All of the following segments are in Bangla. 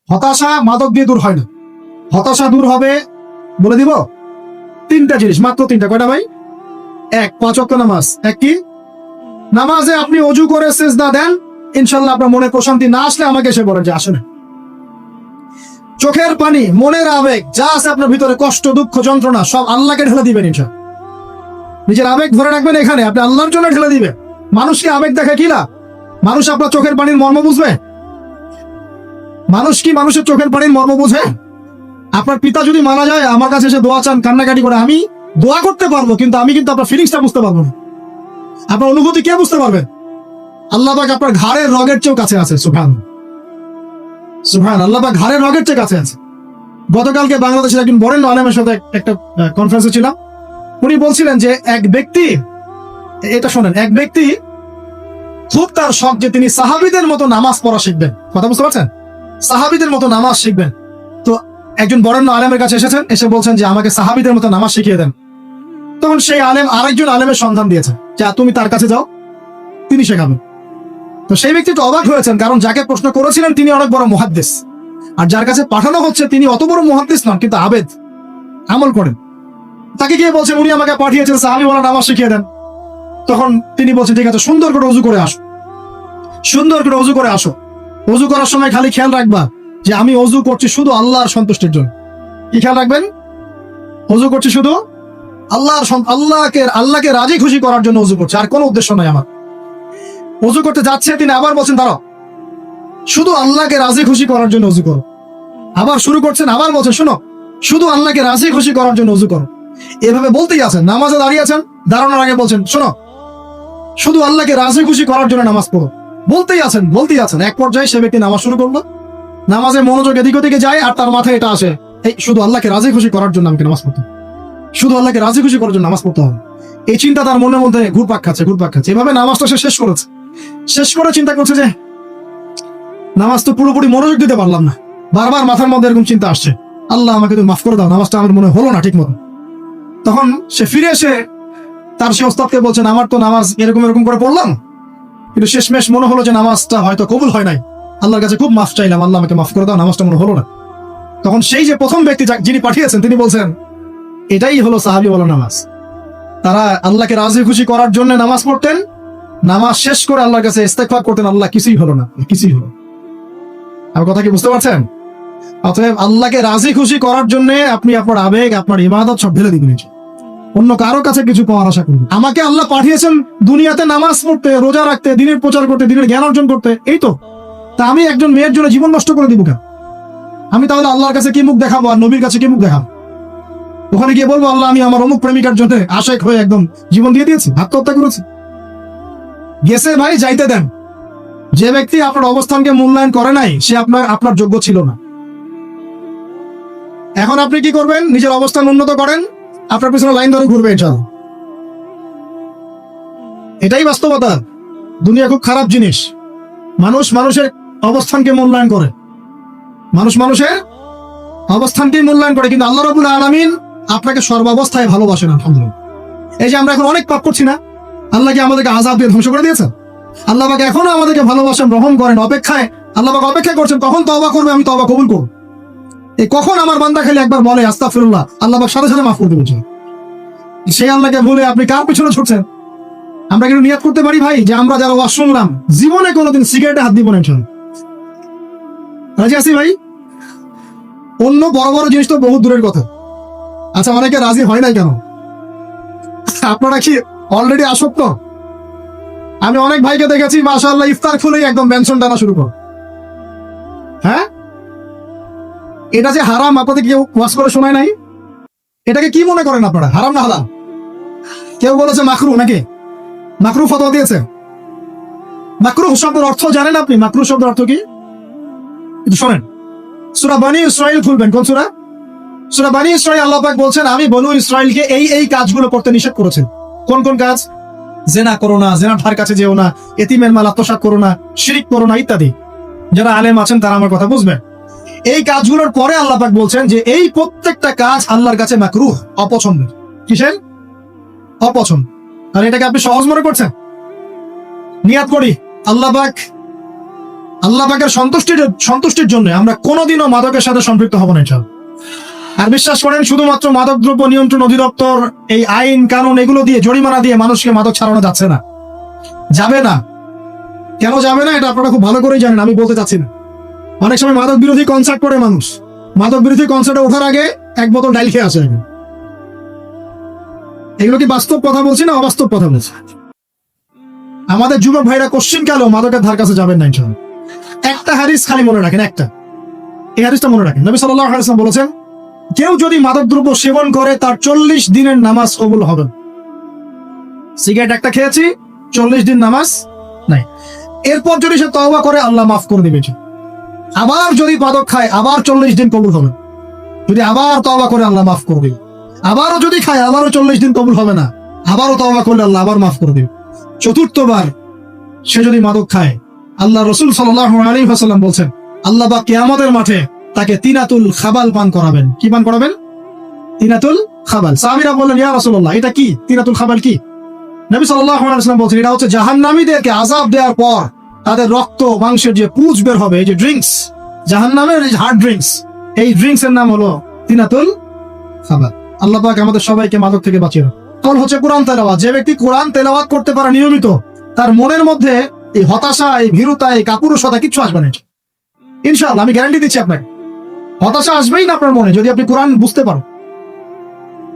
হতাশা মাদক দিয়ে দূর হয় না। হতাশা দূর হবে, বলে দিব, তিনটা জিনিস, মাত্র তিনটা। কয়টা ভাই? এক, 5 ওয়াক্ত নামাজ। এক কি? নামাজে আপনি অজু করে সিজদা দেন, ইনশাল্লাহ আপনার মনে প্রশান্তি না আসলে আমাকে এসে বলেন যে আসে না। চোখের পানি, মনের আবেগ যা আছে আপনার ভিতরে, কষ্ট, দুঃখ, যন্ত্রণা, সব আল্লাহকে ঢেলে দিবেন ইনশাল্লাহ। নিজের আবেগ ধরে রাখবেন এখানে, আপনি আল্লাহর জন্য ঢেলে দিবেন। মানুষকে আবেগ দেখে কি লাভ? মানুষ আপনার চোখের পানির মর্ম বুঝবে? মানুষ কি মানুষের চোখের পানির মর্ম বুঝে? আপনার পিতা যদি মারা যায়, আমার কাছে এসে দোয়া চান, কান্নাকাটি করে, আমি দোয়া করতে পারবো, কিন্তু আমি কিন্তু আপনার ফিলিংসটা বুঝতে পারবো না। আপনার অনুভূতি কে বুঝতে পারবেন? আল্লাহ পাক আপনার ঘাড়ের রগের চেয়েও কাছে আছে। সুবহান সুবহান, আল্লাহ পাক ঘাড়ের রগের চেয়ে কাছে আছে। গতকালকে বাংলাদেশের একজন বরেণ্য আলেমের সাথে একটা কনফারেন্সে ছিলাম। উনি বলছিলেন যে এক ব্যক্তি, এটা শোনেন, এক ব্যক্তি খুব তার শখ যে তিনি সাহাবীদের মতো নামাজ পড়া শিখবেন। কথা বুঝতে পারছেন? সাহাবীদের মতো নামাজ শিখবেন। তো একজন বরেণ্য আলেমের কাছে এসেছেন, এসে বলছেন যে আমাকে সাহাবীদের মতো নামাজ শিখিয়ে দেন। তখন সেই আলেম আরেকজন আলেমের সন্ধান দিয়েছেন, যা তুমি তার কাছে যাও, তিনি শেখাবেন। তো সেই ব্যক্তি তো অবাক হয়েছেন, কারণ যাকে প্রশ্ন করেছিলেন তিনি অনেক বড় মুহাদ্দিস, আর যার কাছে পাঠানো হচ্ছে তিনি অত বড় মুহাদ্দিস নন, কিন্তু আবেদ, আমল করেন। তাকে গিয়ে বলছেন উনি আমাকে পাঠিয়েছেন সাহাবী বলা নামাজ শিখিয়ে দেন। তখন তিনি বলছেন ঠিক আছে, সুন্দর করে ওযু করে আসো, সুন্দর করে ওযু করে আসো। ওযু করার সময় খালি খেয়াল রাখবা যে আমি ওযু করছি শুধু আল্লাহর সন্তুষ্টির জন্য। কি খেয়াল রাখবেন? ওযু করছি শুধু আল্লাহকে রাজি খুশি করার জন্য ওযু করছে, আর কোনো উদ্দেশ্য নাই আমার। ওযু করতে যাচ্ছে, তিনি আবার বলছেন দাঁড়াও, শুধু আল্লাহকে রাজি খুশি করার জন্য ওযু করো। আবার শুরু করছেন, আবার বলছেন শোনো, শুধু আল্লাহকে রাজি খুশি করার জন্য ওযু করো। এভাবে বলতেই আছেন, নামাজে দাঁড়িয়ে আছেন, দাঁড়ানোর আগে বলছেন শোনো, শুধু আল্লাহকে রাজি খুশি করার জন্য নামাজ পড়ো। বলতেই আছেন। এক পর্যায়ে সে ব্যক্তি নামাজ শুরু করলো, নামাজে মনোযোগ এদিক ওদিকে যায়, আর তার মাথায় এটা আসে, এই শুধু আল্লাহকে রাজি খুশি করার জন্য আমাকে নামাজ পড়তে, শুধু আল্লাহকে রাজি খুশি করার জন্য নামাজ পড়তে হবে। এই চিন্তা তার মনের মধ্যে ঘুরপাক খাচ্ছে। এভাবে নামাজটা সে শেষ করেছে। শেষ করে চিন্তা করছে যে নামাজ তো পুরোপুরি মনোযোগ দিতে পারলাম না, বারবার মাথার মধ্যে এরকম চিন্তা আসছে, আল্লাহ আমাকে তুমি মাফ করে দাও, নামাজটা আমার মনে হলো না ঠিক মতো। তখন সে ফিরে এসে তার সে ওস্তাদকে বলছেন আমার তো নামাজ এরকম করে পড়লাম, কিন্তু শেষমেশ মনে হলো যে নামাজটা হয়তো কবুল হয় নাই, আল্লাহর কাছে খুব মাফ চাইলাম, আল্লাহ আমাকে মাফ করে দাও, নামাজটা মনে হলো না। তখন সেই যে প্রথম ব্যক্তি যিনি পাঠিয়েছেন তিনি বলছেন এটাই হলো সাহাবী বলা নামাজ। তারা আল্লাহকে রাজি খুশি করার জন্য নামাজ পড়তেন, নামাজ শেষ করে আল্লাহর কাছে ইস্তেগফার করতেন, আল্লাহ কিছুই হলো না, কিছুই হলো। আমার কথা কি বুঝতে পারছেন? অতএব আল্লাহকে রাজি খুশি করার জন্য আপনি আপনার আবেগ, আপনার ইবাদত সব ঢেলে দিবেন, অন্য কারো কাছে কিছু পাওয়ার আশা করবেন। আমাকে আল্লাহ পাঠিয়েছেন দুনিয়াতে নামাজ পড়তে, রোজা রাখতে, দিনের প্রচার করতে, দিনের জ্ঞান অর্জন করতে, এই তো। তা আমি একজন মেয়ের জন্য জীবন নষ্ট করে দিব কেন? আমি তাহলে আল্লাহর কাছে কি মুখ দেখাবো, আর নবীর কাছে কি মুখ দেখাবো? ওখানে গিয়ে বলবো আল্লাহ আমি আমার অমুক প্রেমিকার জন্য আশেক হয়ে একদম জীবন দিয়ে দিয়েছি, আত্মহত্যা করেছি? গেছে ভাই, যাইতে দেন। যে ব্যক্তি আপনার অবস্থানকে মূল্যায়ন করে নাই, সে আপনার যোগ্য ছিল না। এখন আপনি কি করবেন? নিজের অবস্থান উন্নত করেন, আপনার পিছনে লাইন ধরে ঘুরবে ইনশাআল্লাহ। এটাই বাস্তবতা। দুনিয়া খুব খারাপ জিনিস। মানুষ মানুষের অবস্থানকে মূল্যায়ন করে, মানুষ মানুষের অবস্থানকে মূল্যায়ন করে, কিন্তু আল্লাহ রাব্বুল আলামিন আপনাকে সর্বাবস্থায় ভালোবাসেন। আলহামদুলিল্লাহ। এই যে আমরা এখন অনেক পাপ করছি না, আল্লাহ কি আমাদেরকে আযাব দিয়ে ধ্বংস করে দিয়েছেন? আল্লাহ পাক এখনো আমাদেরকে ভালোবাসেন, রহম করেন, অপেক্ষায় আল্লাহ পাক অপেক্ষা করছেন কখন তওবা করবে, আমি তওবা কবুল করব। এই কখন আমার বান্দা খালি একবার বলে আস্তাগফিরুল্লাহ, আল্লাহ পাক সাথে সাথে মাফ করে দেবেন। সেই আল্লাহকে ভুলে আপনি কার পিছনে ছুটছেন? আমরা কিন্তু নিয়াত করতে পারি ভাই যে আমরা যারা ওয়াজ শুনলাম জীবনে কোনোদিন সিগারেটে হাত দিব না ইনশাআল্লাহ। রাজি আছি ভাই? অন্য বড় বড় জিনিস তো বহুত দূরের কথা। আচ্ছা, অনেকে রাজি হয় নাই কেন? আপনারা কি অলরেডি আসক্ত? আমি অনেক ভাইকে দেখেছি মাশাআল্লাহ ইফতার খুলেই একদম বেনসন টানা শুরু করে। হ্যাঁ, এটা যে হারাম আপনাদের কেউ ওয়াজ করে শোনায় নাই? এটাকে কি মনে করেন আপনারা, হারাম না হালাল? কেউ বলেছে মাকরু, নাকি মাকরু ফতোয়া দিয়েছে? মাকরু শব্দের অর্থ জানেন আপনি? মাকরু শব্দের অর্থ কি? একটু শোনেন, সূরা বনী ইসরাইল খুলবেন। কোন সূরা? সূরা বনী ইসরাইল। আল্লাহ পাক বলছেন আমি বনু ইসরাইলকে এই কাজগুলো করতে নিষেধ করেছেন। কোন কোন কাজ? জেনা করো না, জেনার ধার কাছে যেও না, এতিমের মাল আত্মসাৎ করো না, শিরিক করো না, ইত্যাদি। যারা আলেম আছেন তারা আমার কথা বুঝবেন। এই কাজগুলোর পরে আল্লাহ পাক বলছেন যে এই প্রত্যেকটা কাজ আল্লাহর কাছে মাকরুহ, অপছন্দের। কিসের? অপছন্দ। আর এটাকে আপনি সহজ মনে করছেন? নিয়াত করি আল্লাহ পাকের সন্তুষ্টির জন্য আমরা কোনোদিনও মাদকের সাথে সম্পৃক্ত হব না ইনশাআল্লাহ। আর বিশ্বাস করেন, শুধুমাত্র মাদকদ্রব্য নিয়ন্ত্রণ অধিদপ্তর এই আইন কানুন এগুলো দিয়ে, জরিমানা দিয়ে মানুষকে মাদক ছাড়ানো যাচ্ছে না, যাবে না। কেন যাবে না এটা আপনারা খুব ভালো করেই জানেন, আমি বলতে চাচ্ছি না। অনেক সময় মাদক বিরোধী কনসার্ট করে মানুষ, মাদক বিরোধী কনসার্টে ওঠার আগে এক বোতল ডাইল খেয়ে আসে। এগুলো কি বাস্তব কথা বলছি না অবাস্তব কথা বলছি? আমাদের যুবক ভাইরা কোশ্চিন কালেও মাদকের ধার কাছে যাবেন না ইনশাআল্লাহ। একটা হাদিস খালি মনে রাখেন, একটা, এই হাদিসটা মনে রাখেন। নবী সাল্লাল্লাহু আলাইহি ওয়াসাল্লাম বলেছেন, কেউ যদি মাদকদ্রব্য সেবন করে তার 40 দিনের নামাজ কবুল হবে। সিগারেট একটা খেয়েছি, 40 দিন নামাজ নাই। এরপর যদি সে তওবা করে আল্লাহ মাফ করে দিবে। আবার যদি মাদক খায় আবার 40 দিন কবুল হবে। যদি আবার তওবা করে আল্লাহ মাফ করে দিবে। আবারও যদি খায় আবারও 40 দিন কবুল হবে না, আবারও তওবা করলে আল্লাহ আবার মাফ করে দিবে। চতুর্থবার সে যদি মাদক খায়, আল্লাহ রাসূল সাল্লাল্লাহু আলাইহি ওয়াসাল্লাম বলছেন, আল্লাহ পাক কিয়ামতের মাঠে তাকে তিনাতুল খাবাল পান করাবেন। কি পান করাবেন? তিনাতুল খাবাল। সাহাবীরা বললেন, ইয়া রাসূলুল্লাহ, এটা কি তিনাতুল খাবাল? কি? নবী সাল্লাল্লাহু আলাইহি ওয়াসাল্লাম বলছেন, এটা হচ্ছে জাহান্নামীদেরকে আযাব দেওয়ার পর তাদের রক্ত মাংসের যে পুঁজ বের হবে, এই যে ড্রিঙ্কস, জাহান্নামের এই হার্ড ড্রিঙ্কস, এই ড্রিঙ্কস এর নাম হলো তিনাতুল খাবাল। আল্লাহ পাক আমাদের সবাইকে মাদক থেকে বাঁচিয়ে রাখুন। তখন হচ্ছে কোরআন তেলাওয়াত। যে ব্যক্তি কোরআন তেলাওয়াত করতে পারে নিয়মিত, তার মনের মধ্যে এই হতাশা, এই ভীরুতা, এই কাপুরুষতা কিচ্ছু আসবে না ইনশাআল্লাহ। আমি গ্যারান্টি দিচ্ছি আপনাকে, হতাশা আসবেই না আপনার মনে যদি আপনি কোরআন বুঝতে পারেন।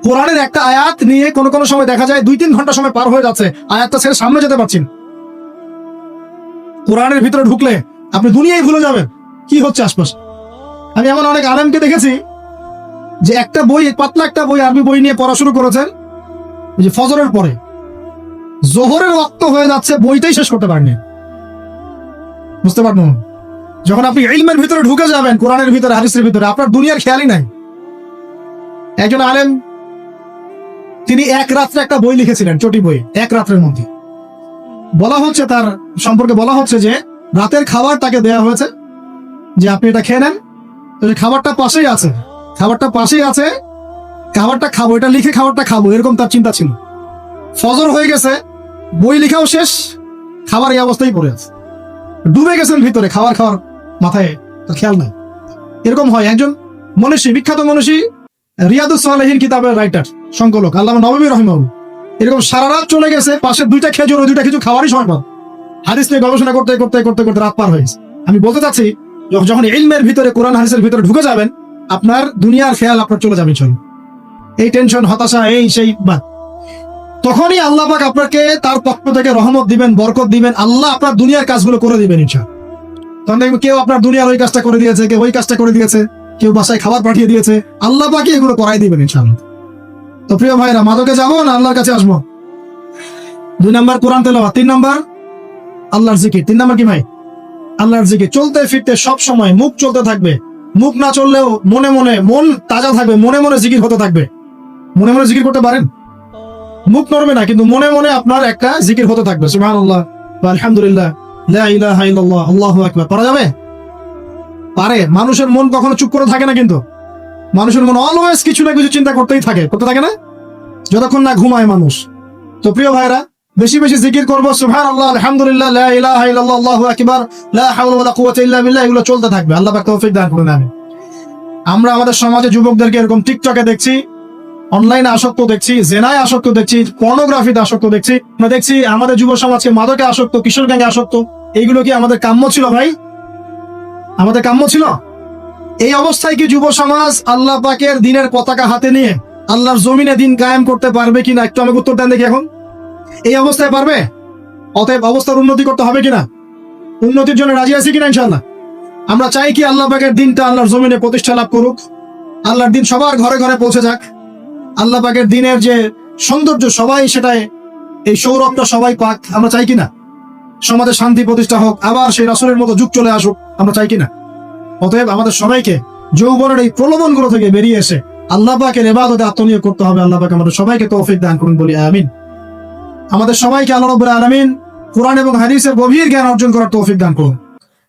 কোরআনের একটা আয়াত নিয়ে কোনো সময় দেখা যায় 2-3 ঘন্টা সময় পার হয়ে যাচ্ছে, আয়াতটা ছেড়ে সামনে যেতে পারছেন। কোরআনের ভিতরে ঢুকলে আপনি দুনিয়ায় ভুলে যাবেন কি হচ্ছে আশপাশে। আমি এমন অনেক আলেমকে দেখেছি যে একটা বই, পাতলা একটা বই, আরবি বই নিয়ে পড়া শুরু করেছেন, যে ফজরের পরে জোহরের ওয়াক্ত হয়ে যাচ্ছে, বইটাই শেষ করতে পারেননি। বুঝতে পারবেন? যখন আপনি ইলমের ভিতরে ঢুকে যাবেন, কোরআনের ভিতরে, হাদিসের ভিতরে, আপনার দুনিয়ার খেয়ালই নাই। একজন আলেম, তিনি এক রাত্রে একটা বই লিখেছিলেন, চটি বই, এক রাত্রের মধ্যে। বলা হচ্ছে, তার সম্পর্কে বলা হচ্ছে যে রাতের খাবার তাকে দেয়া হয়েছে, যে আপনি এটা খেয়ে নেন। খাবারটা পাশেই আছে, খাবারটা খাবো, এটা লিখে খাবারটা খাবো, এরকম তার চিন্তা ছিল। ফজর হয়ে গেছে, বই লিখাও শেষ, খাবার এই অবস্থায় পড়ে আছে, ডুবে গেছেন ভিতরে, খাওয়ার মাথায় খেয়াল নাই। এরকম হয়। একজন মনীষী, বিখ্যাত মনীষী, রিয়াদুস সালেহীন কিতাবের রাইটার, সংকলক আল্লামা নববী রাহিমাহুল্লাহ, এরকম সারা রাত চলে গেছে, পাশে 2টা খেজুর, ওই 2টা খেজুর খাওয়ারই সময় পান। হাদিস নিয়ে গবেষণা করতে করতে করতে করতে রাত পার হয়েছে। আমি বলতে চাচ্ছি, যখন ইলমের ভিতরে, কোরআন হাদিসের ভিতরে ঢুকে যাবেন, আপনার দুনিয়ার খেয়াল আপনার চলে যাবে। এই টেনশন, হতাশা, এই সেই বাদ, তখনই আল্লাহ পাক আপনাকে তার পক্ষ থেকে রহমত দিবেন, বরকত দিবেন। আল্লাহ আপনার দুনিয়ার কাজগুলো করে দিবেন ইনশাআল্লাহ। তখন দেখবেন কেউ আপনার দুনিয়ার ওই কাজটা করে দিয়েছে, কেউ ওই কাজটা করে দিয়েছে, কেউ বাসায় খাবার পাঠিয়ে দিয়েছে, আল্লাহ পাকই এগুলো করাই দিবেন ইনশাআল্লাহ। তো প্রিয় ভাইরা, মাদকে যাবো না আল্লাহর কাছে আসবো? 2 নাম্বার কোরআন তেলাওয়াত, 3 নাম্বার আল্লাহর জিকির। 3 নাম্বার কি ভাই? আল্লাহর জিকির। চলতে ফিরতে সব সময় মুখ চলতে থাকবে, মুখ না চললেও মনে মনে মন তাজা থাকবে, মনে মনে জিকির হতে থাকবে। মনে মনে জিকির করতে পারেন? মুখ নড়বে না, কিন্তু মনে মনে আপনার একটা জিকির হতে থাকবে, সুবহানাল্লাহ, আলহামদুলিল্লাহ, লা ইলাহা ইল্লাল্লাহ, আল্লাহু আকবার। পারা যাবে? পারে। মানুষের মন কখনো চুপ করে থাকে না, কিন্তু মানুষের মন অলওয়েজ কিছু না কিছু চিন্তা করতে থাকে না, যতক্ষণ না ঘুমায় মানুষ। তো প্রিয় ভাইরা, বেশি বেশি জিকির করবো, সুবহানাল্লাহ, আলহামদুলিল্লাহ, লা ইলাহা ইল্লাল্লাহ, আল্লাহু আকবার, লা হাওলা ওয়ালা কুওয়াতা ইল্লা বিল্লাহ, এগুলো চলতে থাকবে। আল্লাহ পাক তৌফিক দান করুন। আমরা আমাদের সমাজে যুবকদেরকে এরকম টিকটকে দেখছি, অনলাইনে আসক্ত দেখছি, জেনায় আসক্ত দেখছি, পর্নোগ্রাফিতে আসক্ত দেখছি। আমরা দেখছি আমাদের যুব সমাজকে মাদকে আসক্ত, কিশোর গ্যাংয়ে আসক্ত। এইগুলো কি আমাদের কাম্য ছিল ভাই? আমাদের কাম্য ছিল? এই অবস্থায় কি যুব সমাজ আল্লাহ পাকের দিনের পতাকা হাতে নিয়ে আল্লাহর জমিনে দিন কায়েম করতে পারবে কিনা? একটু আমাকে উত্তর দেন দেখি। এখন এই অবস্থায় পারবে? অতএব অবস্থার উন্নতি করতে হবে কিনা? উন্নতির জন্য রাজি আছি কিনা ইনশাআল্লাহ? আমরা চাই কি আল্লাহ পাকের দিনটা আল্লাহর জমিনে প্রতিষ্ঠা লাভ করুক, আল্লাহর দিন সবার ঘরে ঘরে পৌঁছে যাক। আল্লাহ পাকের দিনের যে সৌন্দর্য, সবাই সেটাই, এই সৌরভটা সবাই পাক। আমরা চাই কিনা? সমাজে শান্তি প্রতিষ্ঠা হোক, আবার সেই রাসূলের মতো যুগ চলে আসুক, আমরা চাই কিনা? অতএব আমাদের সবাইকে যৌবনের এই প্রলোভনগুলো থেকে বেরিয়ে এসে আল্লাহ পাকের ইবাদতে আত্মনিয়োগ করতে হবে। আল্লাহ পাক আমাদের সবাইকে তৌফিক দান করুন, বলি আমিন। আমাদের সবাইকে আল্লাহ রাব্বুল আলামিন কোরআন এবং হাদিসের গভীর জ্ঞান অর্জন করার তৌফিক দান করুন,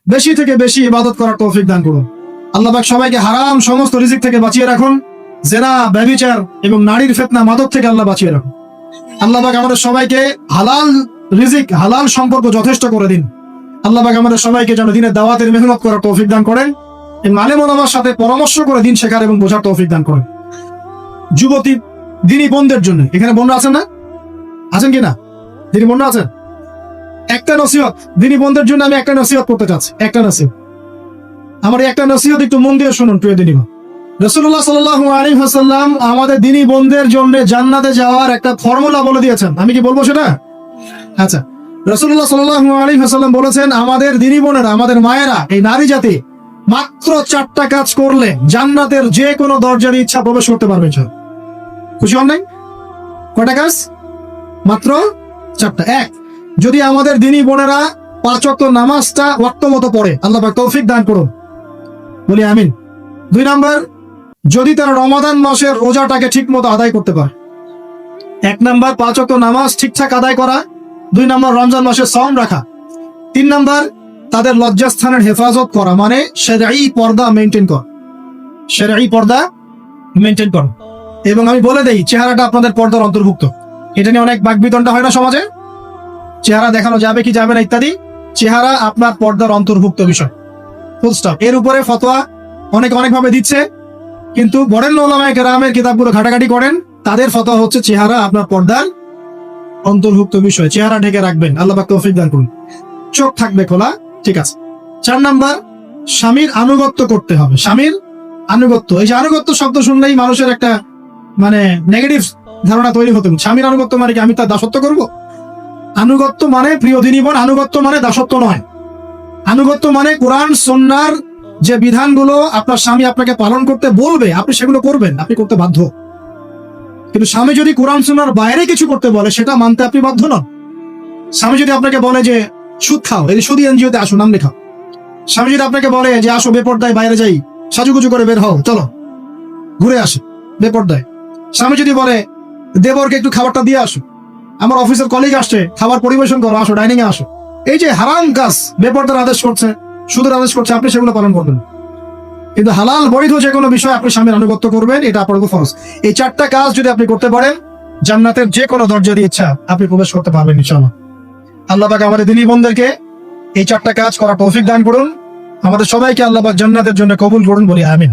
বেশি থেকে বেশি ইবাদত করার তৌফিক দান করুন। আল্লাহ পাক সবাইকে হারাম সমস্ত রিজিক থেকে বাঁচিয়ে রাখুন, জেনা, ব্যভিচার এবং নারীর ফিতনা, মাদক থেকে আল্লাহ বাঁচিয়ে রাখুন। আল্লাহ পাক আমাদের সবাইকে হালাল রিজিক, হালাল সম্পর্ক যথেষ্ট করে দিন। আল্লাহ পাক আমাদের সবাইকে যেন দিনের দাওয়াতের মেহনত করার তৌফিক দান করেন, এই আলেম ওলামার সাথে পরামর্শ করে দিন শেখার এবং বোঝার তৌফিক দান করেন। যুবতী দিনী বোনদের জন্য, এখানে বোনরা আছেন না? আছেন কিনা? দিনী বোনরা আছেন? একটা নসিহত দিনী বোনদের জন্য আমি একটা নসিহত করতে চাচ্ছি, একটা নসিহত। আমার এই একটা নসিহত একটু মন দিয়ে শুনুন প্রিয় দিনী বোন। রাসূলুল্লাহ সাল্লাল্লাহু আলাইহি ওয়াসাল্লাম আমাদের দিনী বোনদের জন্য জান্নাতে যাওয়ার একটা ফর্মুলা বলে দিয়েছেন। আমি কি বলবো সেটা? আচ্ছা, রাসূলুল্লাহ সাল্লাল্লাহু আলাইহি ওয়াসাল্লাম বলেছেন আমাদের দিনী বোনেরা, আমাদের মায়েরা, এই নারী জাতি মাত্র 4টা কাজ করলে জান্নাতের যে কোনো দরজার ইচ্ছা প্রবেশ করতে পারবে। খুশি হন নাই? কয়টা কাজ? মাত্র 4টা। এক, যদি আমাদের দিনী বোনেরা 5 ওয়াক্ত নামাজটা ওয়াক্ত মতো পড়ে, আল্লাহ পাক তৌফিক দান করুন, বলি আমিন। 2 নাম্বার, যদি তারা রমাদান মাসের রোজাটাকে ঠিক মতো আদায় করতে পারে। 1 নাম্বার 5 ওয়াক্ত নামাজ ঠিকঠাক আদায় করা। 2 নাম্বার রমজান মাসের সওম রাখা। 3 নাম্বার তাদের লজ্জাস্থানের হেফাজত করা, মানে শরঈ পর্দা মেইনটেইন করা, শরঈ পর্দা মেইনটেইন করা। এবং আমি বলে দেই, চেহারাটা আপনাদের পর্দার অন্তর্ভুক্ত। এটা নিয়ে অনেক বাকবিতণ্ডা হয় না সমাজে, চেহারা দেখানো যাবে কি যাবে না ইত্যাদি। চেহারা আপনার পর্দার অন্তর্ভুক্ত বিষয়, ফুল স্টপ। এর উপরে ফতোয়া অনেকভাবে দিচ্ছে, কিন্তু বরেণ্য উলামায়ে কেরামের কিতাবগুলো ঘাটাঘাটি করেন, তাদের ফতোয়া হচ্ছে চেহারা আপনার পর্দার অন্তর্ভুক্ত বিষয়, চেহারা ঢেকে রাখবেন, আল্লাহ পাক তৌফিক দান করুন। চোখ থাকবে খোলা, ঠিক আছে। 4 নাম্বার, স্বামীর আনুগত্য করতে হবে। স্বামীর আনুগত্য, এই যে আনুগত্য শব্দ শুনলেই মানুষের একটা মানে নেগেটিভ ধারণা তৈরি হতো। স্বামীর আনুগত্য মানে কি আমি তার দাসত্ব করব? আনুগত্য মানে, প্রিয় দিনী বোন, আনুগত্য মানে দাসত্ব নয়। আনুগত্য মানে কোরআন সুন্নাহর যে বিধানগুলো আপনার স্বামী আপনাকে পালন করতে বলবে, আপনি সেগুলো করবেন, আপনি করতে বাধ্য। কিন্তু স্বামী যদি কোরআন সুন্নাহর বাইরে কিছু করতে বলে, সেটা মানতে আপনি বাধ্য নন। স্বামী যদি আপনাকে বলে যে সুদ খাও, এই সুদী এনজিওতে আসো, নাম লেখাও। স্বামী যদি আপনাকে বলে যে আসো বেপরদায় বাইরে যাই, সাজুগুজু করে বের হও, চলো ঘুরে আসো বেপরদায়। স্বামী যদি বলে দেবরকে একটু খাবারটা দিয়ে আসো, আমার অফিসের কলিগ আসছে, খাবার পরিবেশন করো, আসো ডাইনিং এ আসো, এই যে হারাম কাজ বেপরদার আদেশ করছে, সুদের আদেশ করছে, আপনি সেগুলো পালন করবেন। কিন্তু হালাল বৈধ যে কোনো বিষয় আপনি স্বামীর আনুগত্য করবেন, এটা আপনার উপর ফরজ। এই 4টা কাজ যদি আপনি করতে পারেন, জান্নাতের যে কোনো দরজার ইচ্ছা আপনি প্রবেশ করতে পারবেন ইনশাআল্লাহ। আল্লাহ পাক আমাদের দিনী বোনদেরকে এই 4টা কাজ করার তৌফিক দান করুন। আমাদের সবাইকে আল্লাহ পাক জান্নাতের জন্য কবুল করুন, বলি আমিন।